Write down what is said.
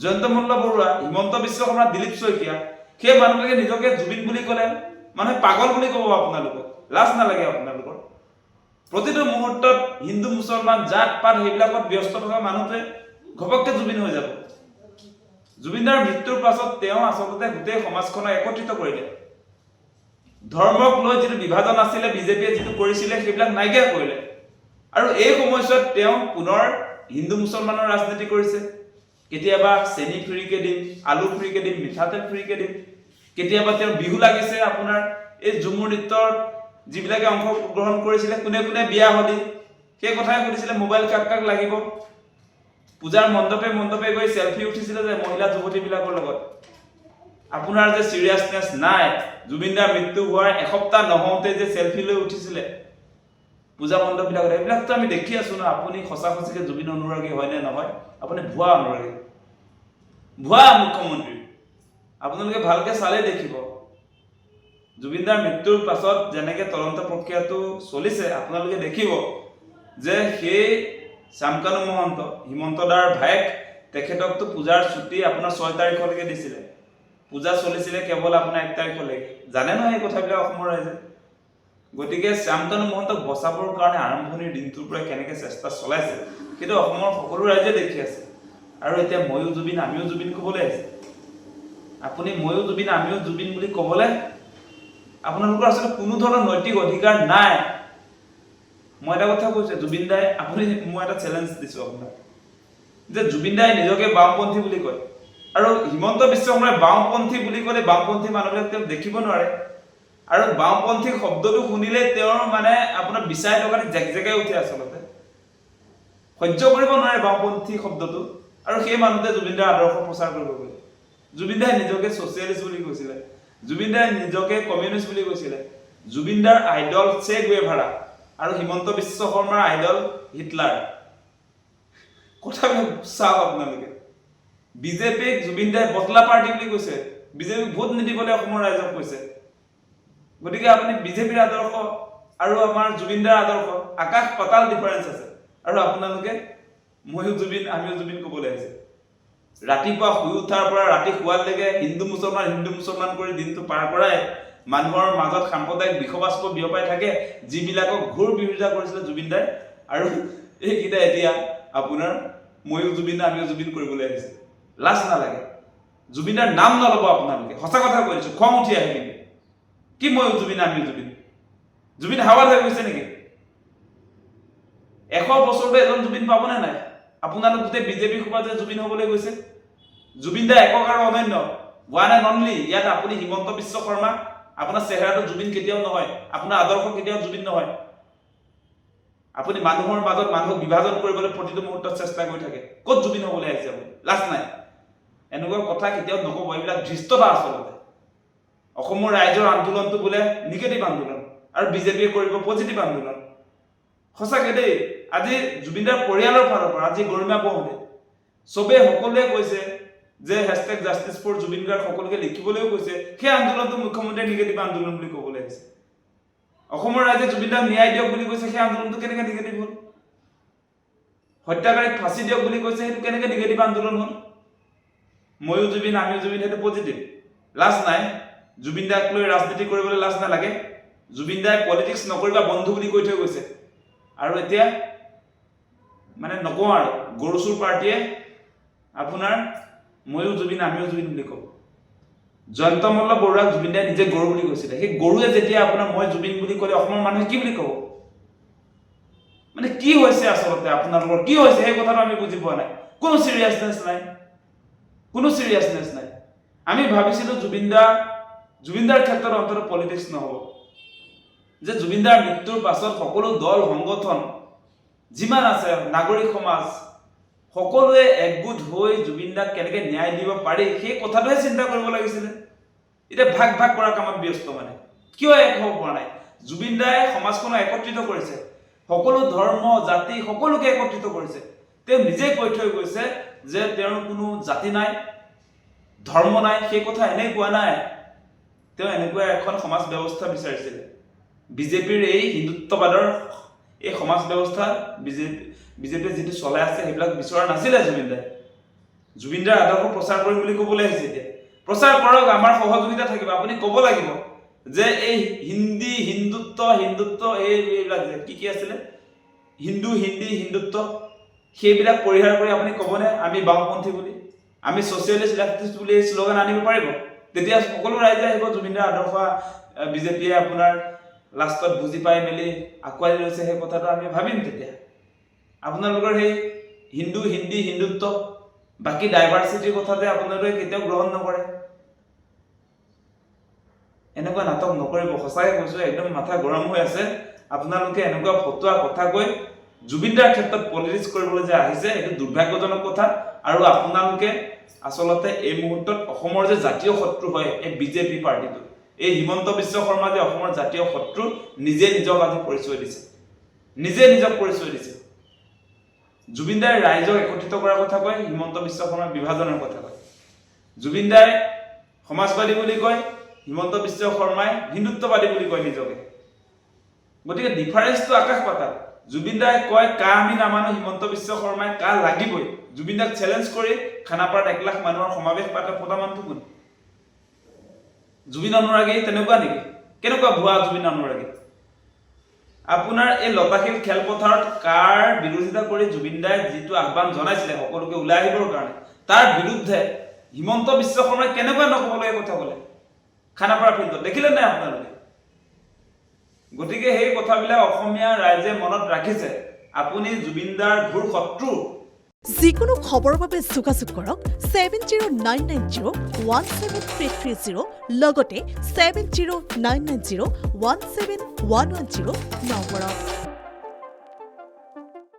জয়ন্ত মল্ল বৰুৱা, হিমন্ত বিশ্ব শৰ্মা, দিলীপ শইকীয়া, সেই মানুহবিলাকে নিজকে জুবিন বুলি ক'লে মানুহে পাগল বুলি ক'ব আপোনালোকক। লাজ নালাগে আপোনালোকৰ? প্ৰতিটো মুহূৰ্তত হিন্দু মুছলমান জাত পাত সেইবিলাকত ব্যস্ত থকা মানুহটোৱে ঘপককে জুবিন হৈ যাব। জুবিনদাৰ মৃত্যুৰ পাছত তেওঁ আচলতে গোটেই সমাজখনক একত্ৰিত কৰিলে। ধৰ্মক লৈ যিটো বিভাজন আছিলে বিজেপিয়ে যিটো কৰিছিলে সেইবিলাক নাইকিয়া কৰিলে। আৰু এই সময়ছোৱাত তেওঁ পুনৰ হিন্দু মুছলমানৰ ৰাজনীতি কৰিছে। কেতিয়াবা চেনি ফ্ৰীকে দিম, আলু ফ্ৰীকে দিম, মিঠাতেল ফ্ৰীকে দিম। কেতিয়াবা তেওঁ বিহু লাগিছে আপোনাৰ এই ঝুমুৰ নৃত্যৰ যিবিলাকে অংশগ্ৰহণ কৰিছিলে কোনে কোনে বিয়া হলি সেই কথাই সুধিছিলে, মোবাইল কাক কাক লাগিব। পূজাৰ মণ্ডপে মণ্ডপে গৈ চেলফি উঠিছিলে যে মহিলা যুৱতীবিলাকৰ লগত। আপোনাৰ যে চিৰিয়াছনেছ নাই, জুবিনদাৰ মৃত্যু হোৱাৰ এসপ্তাহ নহওঁতে যে চেলফি লৈ উঠিছিলে পূজা মণ্ডপবিলাকত, এইবিলাকতো আমি দেখি আছো ন। আপুনি সঁচা সঁচিকে জুবিন অনুৰাগী হয় নে নহয়? আপুনি ভুৱা অনুৰাগী, ভুৱা মুখ্যমন্ত্ৰী। আপোনালোকে ভালকে চালে দেখিব জুবিনদাৰ মৃত্যুৰ পাছত যেনেকে তদন্ত প্ৰক্ৰিয়াটো চলিছে আপোনালোকে দেখিব যে সেই শ্যামকানু মহন্ত, হিমন্ত দাৰ ভায়েক, তেখেতকতো পূজাৰ ছুটি আপোনাৰ 6 তাৰিখলৈকে দিছিলে। পূজা চলিছিলে কেৱল আপোনাৰ 1 তাৰিখলৈকে। জানে নহয় এই কথাবিলাক অসমৰ ৰাইজে। গতিকে শ্যামকানু মহন্তক বচাবৰ কাৰণে আৰম্ভণিৰ দিনটোৰ পৰা কেনেকে চেষ্টা চলাইছে সেইটো অসমৰ সকলো ৰাইজে দেখি আছে। আৰু এতিয়া ময়ো জুবিন আমিও জুবিন ক'বলৈ আহিছে। আপুনি ময়ো জুবিন আমিও জুবিন বুলি ক'বলৈ আপোনালোকৰ আচলতে কোনো ধৰণৰ নৈতিক অধিকাৰ নাই। মই এটা কথা কৈছো, জুবিন দাই, আপুনি, মই এটা চেলেঞ্জ দিছো আপোনাক যে জুবিন দাই নিজকে বাওঁপন্থী বুলি কয় আৰু হিমন্ত বিশ্ব শৰ্মাই বাওঁপন্থী বুলি ক'লে বাওঁপন্থী মানুহবিলাক তেওঁ দেখিব নোৱাৰে। আৰু বাওঁপন্থী শব্দটো শুনিলে তেওঁৰ মানে আপোনাৰ বিচাই টকাত জেগজেগাই উঠে আচলতে। সহ্য কৰিব নোৱাৰে বাওঁপন্থী শব্দটো। আৰু সেই মানুহতে জুবিন দাৰ আদৰ্শ প্ৰচাৰ কৰিব গ'লে। জুবিন দাই নিজকে ছচিয়েলিষ্ট বুলি কৈছিলে, জুবিন দাই নিজকে কমিউনিষ্ট বুলি কৈছিলে। জুবিন দাৰ আইডল চে গুয়েভাৰা আৰু হিমন্ত বিশ্ব শৰ্মাৰ আইডল হিটলাৰ। কথাবিলাক চাওক আপোনালোকে। বিজেপিক জুবিন দাই বটলা পাৰ্টি বুলি কৈছে, বিজেপিক ভোট নিদিবলৈ অসমৰ ৰাইজক কৈছে। গতিকে আপুনি বিজেপিৰ আদৰ্শ আৰু আমাৰ জুবিন দাৰ আদৰ্শ আকাশ পাতাল ডিফাৰেঞ্চ আছে। আৰু আপোনালোকে ময়ো জুবিন আমিও জুবিন ক'বলৈ আহিছে। ৰাতিপুৱা শুই উঠাৰ পৰা ৰাতি শুৱালৈকে হিন্দু মুছলমান কৰি দিনটো পাৰ কৰাই মানুহৰ মাজত সাম্প্ৰদায়িক বিষবাষ্প বিয়পাই থাকে, যিবিলাকক ঘোৰ বিৰোধিতা কৰিছিলে জুবিন দাই। আৰু এইকেইটা এতিয়া আপোনাৰ ময়ো জুবিন আমিও জুবিন কৰিবলৈ আহিছে। লাজ নালাগে? জুবিন দাৰ নাম নল'ব আপোনালোকে। সঁচা কথা কৈছো, খং উঠি আহে কিন্তু। কি ময়ো জুবিন আমিও জুবিন? জুবিন হাৱাত হৈ গৈছে নেকি? 100 বছৰতে এজন জুবিন পাবনে নাই? আপোনালোক গোটেই বিজেপি সোপা যে জুবিন হ'বলৈ গৈছে। জুবিন দা একক আৰু অনন্য, ওৱান এণ্ড অনলি। ইয়াত আপুনি হিমন্ত বিশ্ব শৰ্মা, আপোনাৰ চেহেৰাটো জুবিন কেতিয়াও নহয়, আপোনাৰ আদৰ্শ কেতিয়াও জুবিন নহয়। আপুনি মানুহৰ মাজত মানুহক বিভাজন কৰিবলৈ প্ৰতিটো মুহূৰ্তত চেষ্টা কৰি থাকে। ক'ত জুবিন হ'বলৈ আহিছে আপুনি? লাজ নাই? এনেকুৱা কথা কেতিয়াও নক'ব। এইবিলাক ধৃষ্টতা আচলতে। অসমৰ ৰাইজৰ আন্দোলনটো বোলে নিগেটিভ আন্দোলন আৰু বিজেপিয়ে কৰিব পজিটিভ আন্দোলন। সঁচাকে দেই, আজি জুবিনদাৰ পৰিয়ালৰ ফালৰ পৰা আজি গৰিমা বৌহঁতে চবেই সকলোৱে কৈছে যে #জাষ্টিছ ফৰ জুবিন গাৰ্গ সকলোকে লিখিবলৈও কৈছে। সেই আন্দোলনটো মুখ্যমন্ত্ৰীয়ে নিগেটিভ আন্দোলন বুলি ক'বলৈ আহিছে। অসমৰ ৰাইজে জুবিনদাক ন্যায় দিয়ক বুলি কৈছে, সেই আন্দোলনটো কেনেকৈ নিগেটিভ হ'ল? হত্যাকাৰীক ফাঁচি দিয়ক বুলি কৈছে, সেইটো কেনেকৈ নিগেটিভ আন্দোলন হ'ল? ময়ো জুবিন আমিও জুবিন সেইটো পজিটিভ। লাজ নাই? জুবিন দাক লৈ ৰাজনীতি কৰিবলৈ লাজ নালাগে? জুবিন দাই পলিটিক্স নকৰিবা বন্ধু বুলি কৈ থৈ গৈছে। আৰু এতিয়া মানে নকওঁ আৰু, গৰুচুৰ পাৰ্টিয়ে আপোনাৰ ময়ো জুবিন আমিও জুবিন বুলি ক'ব। জয়ন্ত মল্ল বৰুৱাক জুবিন দাই নিজে গৰু বুলি কৈছিলে। সেই গৰুৱে যেতিয়া আপোনাৰ মই জুবিন বুলি ক'লে অসমৰ মানুহে কি বুলি ক'ব? মানে কি হৈছে আচলতে আপোনালোকৰ? কি হৈছে সেই কথাটো আমি বুজি পোৱা নাই। কোনো চিৰিয়াছনেছ নাই, কোনো চিৰিয়াছনেছ নাই। আমি ভাবিছিলো জুবিনদাৰ ক্ষেত্ৰত অন্তত পলিটিক্স নহ'ব, যে জুবিনদাৰ মৃত্যুৰ পাছত সকলো দল সংগঠন যিমান আছে, নাগৰিক সমাজ সকলোৱে একগোট হৈ জুবিনদাক কেনেকৈ ন্যায় দিব পাৰি সেই কথাটোহে চিন্তা কৰিব লাগিছিলে। এতিয়া ভাগ ভাগ কৰা কামত ব্যস্ত। মানে কিয় এক হ'ব পৰা নাই? জুবিনদাই সমাজখনক একত্ৰিত কৰিছে, সকলো ধৰ্ম জাতি সকলোকে একত্ৰিত কৰিছে। তেওঁ নিজে কৈ থৈ গৈছে যে তেওঁৰ কোনো জাতি নাই, ধৰ্ম নাই। সেই কথা এনেই কোৱা নাই, তেওঁ এনেকুৱা এখন সমাজ ব্যৱস্থা বিচাৰিছিলে। বিজেপিৰ এই হিন্দুত্ববাদৰ এই সমাজ ব্যৱস্থা বিজেপিয়ে যিটো চলাই আছে সেইবিলাক বিচৰা নাছিলে জুবিন দাই। জুবিনদাৰ আদৰ্শ প্ৰচাৰ কৰিম বুলি ক'বলৈ আহিছে এতিয়া প্ৰচাৰ কৰক আমাৰ সহযোগিতা থাকিব আপুনি ক'ব লাগিব যে এই হিন্দুত্ব এইবিলাক যে কি আছিলে হিন্দুত্ব সেইবিলাক পৰিহাৰ কৰি আপুনি ক'বনে আমি বাওঁপন্থী বুলি আমি ছ'চিয়েলিষ্ট লেফটিষ্ট বুলি শ্লোগান আনিব পাৰিব তেতিয়া সকলো ৰাইজে আহিব জুবিনদাৰ আদৰ্শ বিজেপিয়ে আপোনাৰ লাষ্টত বুজি পাই মেলি আঁকোৱালি লৈছে সেই কথাটো আমি ভাবিম তেতিয়া আপোনালোকৰ সেই হিন্দুত্ব বাকি ডাইভাৰ্চিটিৰ কথা যে আপোনালোকে কেতিয়াও গ্ৰহণ নকৰে এনেকুৱা নাটক নকৰিব সঁচাই কৈছো একদম মাথা গৰম হৈ আছে আপোনালোকে এনেকুৱা ফটোৱা কথা কৈ জুবিনদাৰ ক্ষেত্ৰত পলিটিক্স কৰিবলৈ যে আহিছে এইটো দুৰ্ভাগ্যজনক কথা আৰু আপোনালোকে আসলতে এই মুহূৰ্তত অসমৰ যে জাতীয় শত্ৰু হয় এই বিজেপি পাৰ্টিটো এই হিমন্ত বিশ্ব শৰ্মা যে অসমৰ জাতীয় শত্ৰু নিজে নিজক আজি পৰিচয় দিছে জুবিনদাই ৰাইজক একত্ৰিত কৰাৰ কথা কয় হিমন্ত বিশ্ব শৰ্মাই বিভাজনৰ কথা কয় জুবিনদাই সমাজবাদী বুলি কয় হিমন্ত বিশ্ব শৰ্মাই হিন্দুত্ববাদী বুলি কয় নিজকে গতিকে ডিফাৰেন্সটো আকাশ পাতাল জুবিনদাই কয় কা আমি নামানো হিমন্ত বিশ্ব শৰ্মাই কা লাগিবই জুবিনদাক চ্যালেঞ্জ কৰি খানাপাৰাত 1 লাখ মানুহৰ সমাৱেশ পাতা পতামানটো কোন জুবিন অনুৰাগী তেনেকুৱা নেকি কেনেকুৱা ভুৱা জুবিন অনুৰাগী আপোনাৰ এই লতাশিল খেলপথাৰত কাৰ বিৰোধিতা কৰি জুবিনদাই যিটো আহ্বান জনাইছিলে সকলোকে ওলাই আহিবৰ কাৰণে তাৰ বিৰুদ্ধে হিমন্ত বিশ্ব শৰ্মাই কেনেকৈ নকবলৈ এই কথা ক'লে খানাপাৰা ফিল্ডত দেখিলে নাই আপোনালোকে গতিকে সেই কথাবিলাক অসমীয়া ৰাইজে মনত ৰাখিছে আপুনি জুবিনদাৰ ঘোৰ শত্ৰু যিকোনো খবৰৰ বাবে যোগাযোগ কৰক 7099017330 লগতে 7099017110 নম্বৰত